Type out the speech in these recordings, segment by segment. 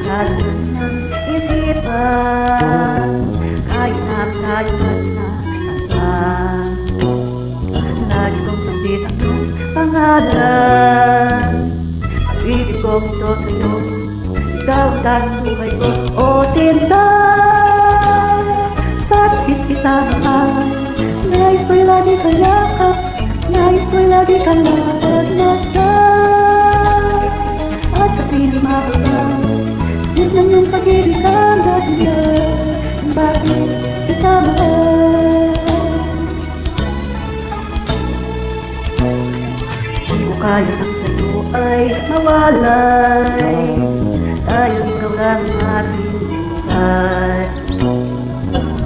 Lahat ng isipan, kahit na tayo nasasaktan, lagi kong sabihin ang iyong pangalan. Pag-ibig kong ito sa'yo, ikaw ang tanging buhay ko. O sinta, bakit kita mahal? Nais ko'y lagi kang yakap, nais ko'y lagi kang napagmasdan. At sa piling makasal, yun lang yung pag-ibig ang dahilan. Bakit kita mahal? Di ko kaya ang sa'yo ay mawalay, dahil ikaw lang ang ating buhay.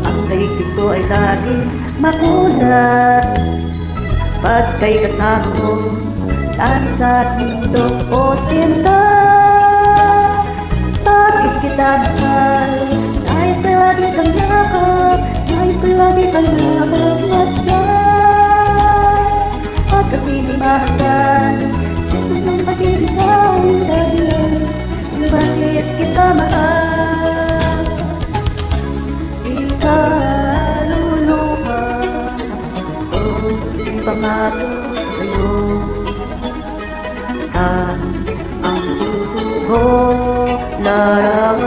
Ang daigdig ko ay laging makulay pag kay kasama mo lahat sa mundo. O sinta, bakit kita mahal? Nais ko'y lagi kang yakap, nais ko'y lagi kang napagmasdan. At sa piling mahal, ito ng pag-ibig ang dahilan. Bakit kita mahal? Di ka luluha, di pamato sa'yo. Ang puso ko larawan.